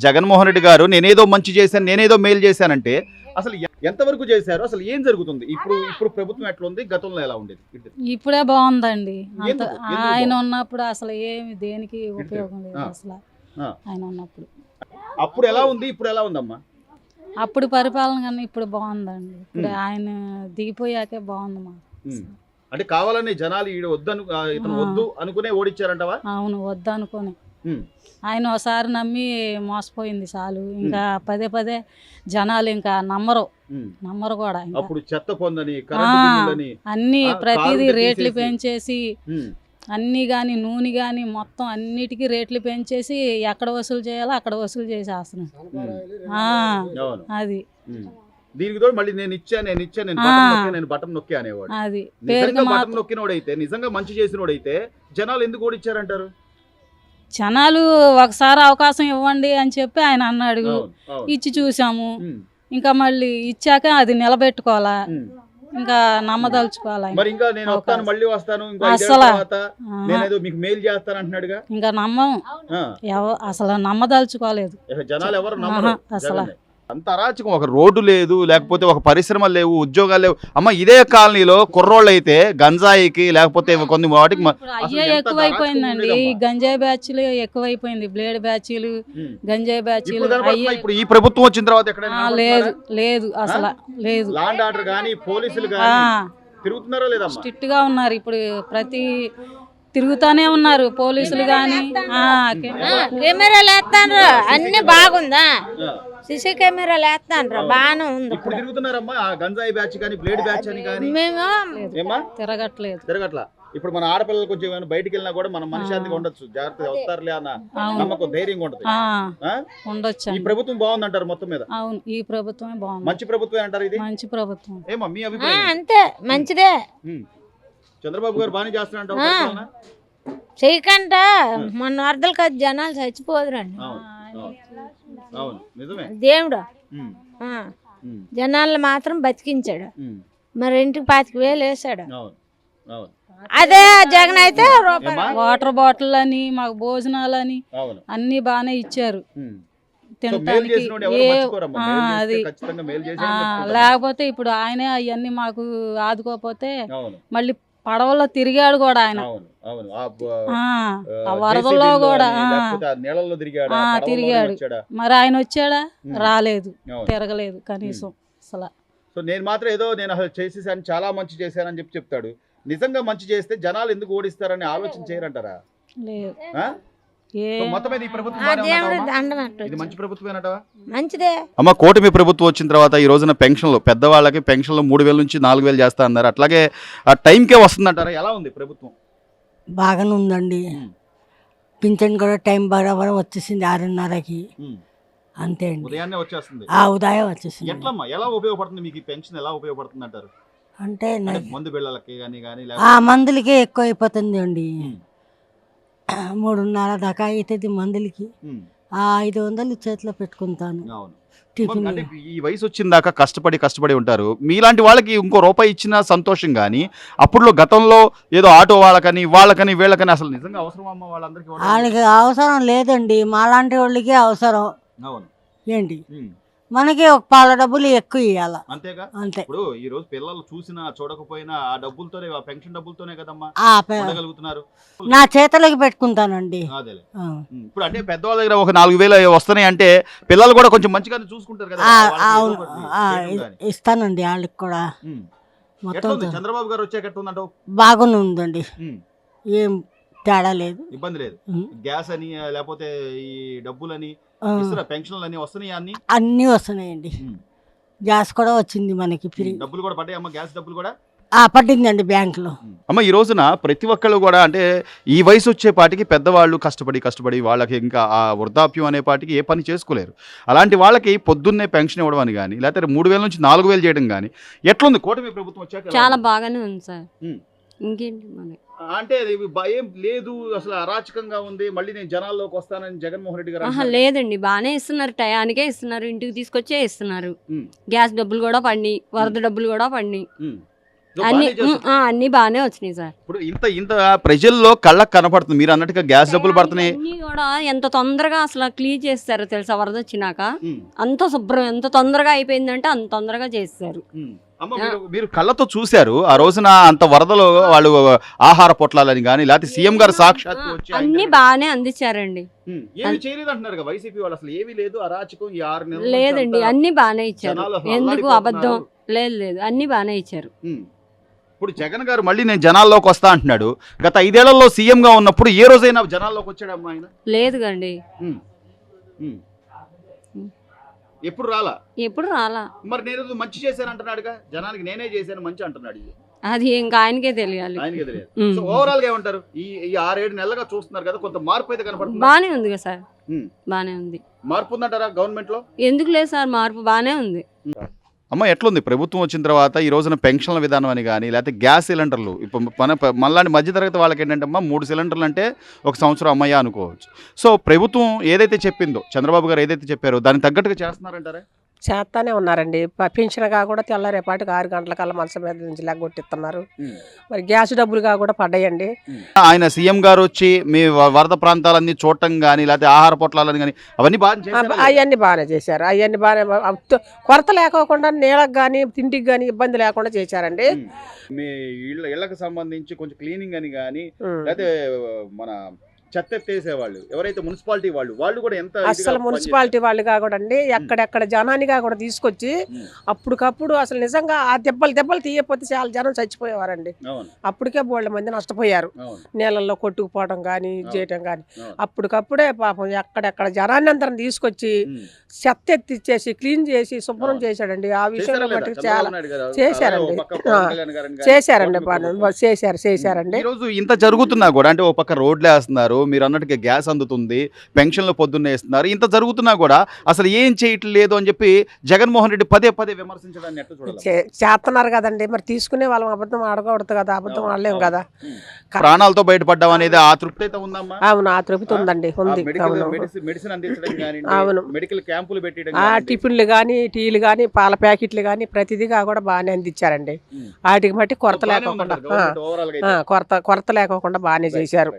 జగన్మోహన్ రెడ్డి గారు నేనేదో మంచి చేశాను, నేనేదో మేలు చేశానంటే అసలు ఎంతవరకు చేశారు? అసలు ఏం జరుగుతుంది? ఇప్పుడు ప్రభుత్వం ఎట్లా ఉంది, గతంలో ఎలా ఉండేది? ఇప్పుడే బాగుందండి. ఎందుకు? ఆయన ఉన్నప్పుడు అసలు ఏమి దేనికి ఉపయోగం లేదు అసలు. ఆయన ఉన్నప్పుడు అప్పుడు ఎలా ఉంది, ఇప్పుడు ఎలా ఉందమ్మా? అప్పుడు పరిపాలన కన్నా ఇప్పుడు బాగుందండి. ఇప్పుడు ఆయన దిగిపోయాకే బాగుంది మా. అంటే కావాలని జనాలు ఇతను వద్దు అనుకునే ఓడిచ్చారంటవా? అవును, వద్దు అనుకోని ఆయన ఒకసారి నమ్మి మోసపోయింది చాలు. ఇంకా పదే పదే జనాలు ఇంకా నమ్మరు కూడా. అప్పుడు చెత్త పొందని అన్ని ప్రతిదీ రేట్లు పెంచేసి అన్ని గాని నూనె గాని మొత్తం అన్నిటికీ రేట్లు పెంచేసి ఎక్కడ వసూలు చేయాలో అక్కడ వసూలు చేసేస్తున్నాం. అది దీనికి తోడు మళ్ళీ నేను బటన్ నొక్కి అనేవాడు. అది బటన్ నొక్కినోడైతే నిజంగా మంచి చేసినోడైతే జనాలు ఎందుకు ఓడిచ్చారంటారు? జనాలు ఒకసారి అవకాశం ఇవ్వండి అని చెప్పి ఆయన అన్నాడు, ఇచ్చి చూసాము. ఇంకా మళ్ళీ ఇచ్చాక అది నిలబెట్టుకోవాలా, ఇంకా నమ్మదలుచుకోవాలా. అసలు ఇంకా నమ్మం, అసలు నమ్మదలుచుకోలేదు అసలు. అంత అరాచకం. ఒక రోడ్డు లేదు, లేకపోతే ఒక పరిశ్రమలు లేవు, ఉద్యోగాలు లేవు. అమ్మ ఇదే కాలనీలో కుర్రోళ్ళు అయితే గంజాయికి లేకపోతే కొన్ని వాటికి అయ్యే ఎక్కువైపోయిందండి. గంజాయి బ్యాచ్లు ఎక్కువైపోయింది, బ్లేడ్ బ్యాచ్లు, గంజాయి బ్యాచ్లు. ఇప్పుడు ఈ ప్రభుత్వం వచ్చిన తర్వాత లేదు అసలు లేదు. లాండ్ ఆర్డర్ గానీ పోలీసులు తిరుగుతున్నారా లేదా? స్ట్రిక్ట్ గా ఉన్నారు ఇప్పుడు, ప్రతి తిరుగుతానే ఉన్నారు పోలీసులు గాని. కెమెరాలు వేస్తాను, అన్ని బాగుందా, సిసి కెమెరాలు వేస్తాను, బాగానే ఉంది. మేము తిరగట్లా. ఇప్పుడు మన ఆడపిల్లలు కొంచెం బయటికి వెళ్ళినా కూడా మనం మనశాంతిగా ఉండొచ్చు, జాగ్రత్తగా వస్తారులే అన్న నమ్మకం, ధైర్యంగా ఉండొచ్చు. ఈ ప్రభుత్వం బాగుందంటారు మొత్తం మీద? అవును, ఈ ప్రభుత్వమే బాగుంది. మంచి ప్రభుత్వం అంటారు ఇది? మంచి ప్రభుత్వం. ఏమో మీ అభిప్రాయం? అంతే, మంచిదే. చంద్రబాబు గారు బాగానే చేస్తున్నారు చేయకంట. మొన్న వరదలు కదా జనాలు చచ్చిపోదురండి. దేవుడు జనాలను మాత్రం బతికించాడు. మరి ఇంటికి 25,000 వేసాడు. అదే జగన్ అయితే వాటర్ బాటిల్ అని, మాకు భోజనాలని అన్ని బాగానే ఇచ్చారు తినటానికి. అది లేకపోతే ఇప్పుడు ఆయనే అవన్నీ మాకు ఆదుకోపోతే మళ్ళీ పడవలో తిరిగాడు కూడా ఆయన, వరదల్లో కూడా తిరిగాడు. మరి ఆయన వచ్చాడా? రాలేదు, తిరగలేదు కనీసం అసలు. సో నేను మాత్రం ఏదో నేను అసలు చేసేసాను, చాలా మంచి చేశానని చెప్తాడు. నిజంగా మంచి చేస్తే జనాలు ఎందుకు ఓడిస్తారని ఆలోచన చేయరంటారా? లేదు. మంచిదే. అమ్మ కూటమి ప్రభుత్వం వచ్చిన తర్వాత ఈ రోజున పెన్షన్లు, పెద్దవాళ్ళకి పెన్షన్లు 3,000 నుంచి 4,000 చేస్తా అన్నారు. అట్లాగే ఆ టైంకే వస్తుందంటారా? ఎలా ఉంది ప్రభుత్వం? బాగానే ఉందండి. పింఛన్ కూడా టైం బరాబర్ వచ్చేసింది 6:30కి. అంతే అండి, ఉదయాన్నే వచ్చేస్తుంది. ఉదయం వచ్చేసింది. ఎట్లమ్మా, ఎలా ఉపయోగపడుతుంది మీకు ఈ పెన్షన్? ఎలా ఉపయోగపడుతుంది అంటారు? అంటే మందు బిళ్ళలకి మందులకే ఎక్కువ అయిపోతుంది అండి. 3:30 దాకా అవుతుంది మందులకి. 500 చేతిలో పెట్టుకుంటాను. అంటే ఈ వయసు వచ్చిన దాకా కష్టపడి ఉంటారు. మీలాంటి వాళ్ళకి ఇంకో రూపాయి ఇచ్చిన సంతోషం కానీ, అప్పుడు గతంలో ఏదో ఆటో వాళ్ళకని వీళ్ళకని అసలు నిజంగా అవసరం అమ్మ వాళ్ళందరికీ? వాళ్ళకి అవసరం లేదండి, మాలాంటి వాళ్ళకి అవసరం. ఏంటి, మనకి ఒక పాల డబ్బులు ఎక్కువ ఇవ్వాలి అంతేగా. అంతే. ఇప్పుడు ఈ రోజు పిల్లలు చూసినా చూడకపోయినా ఆ డబ్బులతోనే, ఆ పెన్షన్ డబ్బులతోనే కదమ్మా ఉండగలుగుతున్నారు. నా చేతులకి పెట్టుకుంటానండి. ఇప్పుడు అంటే పెద్దవాళ్ళ దగ్గర ఒక 4,000 వస్తున్నాయి అంటే పిల్లలు కూడా కొంచెం మంచిగానే చూసుకుంటారు కదా. ఇస్తానండి వాళ్ళకి కూడా. మొత్తం చంద్రబాబు గారు వచ్చాక ఎట్టుందంటావు? బాగానే ఉందండి, ఏం తేడా లేదు, ఇబ్బంది లేదు. గ్యాస్ అని లేకపోతే ఈ డబ్బులని పెన్షన్లు అని వస్తున్నాయి? అన్ని వస్తున్నాయండి. గ్యాస్ కూడా వచ్చింది మనకి ఫ్రీ. డబ్బులు కూడా పడ్డాయమ్మా, గ్యాస్ డబ్బులు కూడా పట్టిందండి బ్యాంకులో. అమ్మ ఈ రోజున ప్రతి ఒక్కళ్ళు కూడా అంటే ఈ వయసు వచ్చే పాటికి పెద్దవాళ్ళు కష్టపడి వాళ్ళకి ఇంకా ఆ వృద్ధాప్యం అనే పాటికి ఏ పని చేసుకోలేరు. అలాంటి వాళ్ళకి పొద్దున్నే పెన్షన్ ఇవ్వడం అని కానీ, లేకపోతే 3,000 నుంచి 4,000 చేయడం కానీ ఎట్లుంది కూటమి ప్రభుత్వం వచ్చాక? చాలా బాగానే ఉంది సార్. ఇంకేంటి అంటే ఏం లేదు, అసలు అరాచకంగా ఉంది. మళ్ళీ నేను జనాల్లోకి వస్తానని జగన్మోహన్ రెడ్డి గారు లేదండి, బాగానే ఇస్తున్నారు, టయానికే ఇస్తున్నారు, ఇంటికి తీసుకొచ్చే ఇస్తున్నారు. గ్యాస్ డబ్బులు కూడా పడినాయి, వరద డబ్బులు కూడా పడినాయి. అన్ని అన్ని బాగానే వచ్చినాయి సార్. ఇప్పుడు ఇంత ఇంత ప్రజల్లో కళ్ళకు కనపడుతుంది మీరు అన్నట్టుగా గ్యాస్ డబ్బులు పడుతున్నాయి. అన్ని కూడా ఎంత తొందరగా అసలు క్లీన్ చేస్తారు తెలుసా, వరద వచ్చినాక అంత శుభ్రం ఎంత తొందరగా అయిపోయిందంటే అంత తొందరగా చేస్తారు. అమ్మ, మీరు కళ్ళతో చూశారు ఆ రోజున అంత వరదలో వాళ్ళు ఆహార పొట్లాలని కానీ లేకపోతే సీఎం గారు సాక్షాత్తు వచ్చి అన్ని బాగానే అందించారండి. ఏమీ చేయలేదు అంటున్నారు కదా వైసీపీ వాళ్ళు, అసలు ఏమీ లేదు అరాచకం ఈ 6 నెలలు లేదండి, అన్ని బాగానే ఇచ్చారు. జనాలు అసలు ఎందుకు అల్లాడిపోతున్నారు. అబద్ధం లేదు, అన్ని బాగానే ఇచ్చారు. ఇప్పుడు జగన్ గారు మళ్ళీ నేను జనాల్లోకి వస్తా అంటున్నాడు. గత 5 ఏళ్లలో సీఎం గా ఉన్నప్పుడు ఏ రోజైనా జనాల్లోకి వచ్చాడమ్మా ఆయన? లేదు కండి, ఎప్పుడు రాలా. ఎప్పుడు రాలా. మరి నేను మంచి చేశాను అంటున్నాడుగా, జనానికి నేనే చేశాను మంచి అంటున్నాడు. అది ఇంకా ఆయనకే తెలియాలి. ఆయనకే తెలియదు. సో ఓవరాల్ గా ఏమంటారు, ఈ 6-7 నెలలుగా చూస్తున్నారు కదా, కొంత మార్పు అయితే కనపడుతుంది. బానే ఉంది కదా సార్, బానే ఉంది. మార్పు ఉందంటారా గవర్నమెంట్ లో? ఎందుకు లేదు సార్, మార్పు బానే ఉంది. అమ్మ, ఎట్లుంది ప్రభుత్వం వచ్చిన తర్వాత ఈ రోజున పెన్షన్ల విధానం అని కానీ లేకపోతే గ్యాస్ సిలిండర్లు ఇప్పుడు మనలాంటి మధ్యతరగతి వాళ్ళకి ఏంటంటే అమ్మ 3 సిలిండర్లు అంటే 1 సంవత్సరం అమ్మయ్య అనుకోవచ్చు. సో ప్రభుత్వం ఏదైతే చెప్పిందో, చంద్రబాబు గారు ఏదైతే చెప్పారో దానికి తగ్గట్టుగా చేస్తున్నారంటారా? చేస్తానే ఉన్నారండి. పెన్షన్గా కూడా తెల్లారేపాటికి 6 గంటలకల్లా మంచం మీద నుంచి లెగ్గొట్టిస్తున్నారు. మరి గ్యాస్ డబ్బులుగా కూడా పడ్డాయండి. ఆయన సీఎం గారు వచ్చి మీ వరద ప్రాంతాలన్నీ చూడటం కానీ లేకపోతే ఆహార పొట్లాలని కానీ అవన్నీ అవన్నీ బాగానే చేశారు. అవన్నీ బాగానే కొరత లేకోకుండా నీళ్ళకి కానీ తిండికి కానీ ఇబ్బంది లేకుండా చేశారండి. మీ ఇళ్ళకి సంబంధించి కొంచెం క్లీనింగ్ అని కానీ లేకపోతే మన చెత్త ఎత్తేసేవాళ్ళు ఎవరైతే మున్సిపాలిటీ వాళ్ళు కూడా ఎంత అసలు మున్సిపాలిటీ వాళ్ళుగా కూడా అండి ఎక్కడెక్కడ జనానిగా కూడా తీసుకొచ్చి అప్పటికప్పుడు అసలు నిజంగా ఆ దెబ్బలు తీయకపోతే చాలా జనం చచ్చిపోయేవారండి. అప్పటికే బోళ్ళ మంది నష్టపోయారు. నీళ్ళల్లో కొట్టుకుపోవడం కానీ చేయటం కానీ అప్పటికప్పుడే పాపం ఎక్కడెక్కడ జనాన్ని అందరం తీసుకొచ్చి చెత్త ఎత్తిచ్చేసి క్లీన్ చేసి శుభ్రం చేశాడండి. ఆ విషయంలో మటుకు చాలా చేశారండి. చేశారండి. ఈరోజు ఇంత జరుగుతున్నా కూడా అంటే ఓ పక్క రోడ్లు వేస్తున్నారు, మీరు అన్నట్టుగా గ్యాస్ అందుతుంది, పెన్షన్లు పొద్దున్నే ఇస్తున్నారు, ఇంత జరుగుతున్నా కూడా అసలు ఏం చేయట్లేదు అని చెప్పి జగన్మోహన్ రెడ్డి పదే విమర్శించడాన్ని ఎట్లా చూడాలి? చేస్తున్నారు కదండి, మరి తీసుకునే వాళ్ళం అబద్ధం ఆడకూడదు కదా, అబద్ధం ఆడలేము కదా. ప్రాణాలతో బయటపడ్డాం అనేది ఆ తృప్తి అయితే ఉందమ్మా? అవును, ఆ తృప్తి ఉందండి, ఉంది. మెడిసిన్ అందించడం కానీ, అవును, మెడికల్ క్యాంపులు పెట్టడం, టిఫిన్లు కానీ టీలు కానీ పాల ప్యాకెట్లు కానీ ప్రతిదిగా కూడా బాగానే అందించారండి. వాటికి మట్టి కొరత లేకోకుండా బాగానే చేశారు.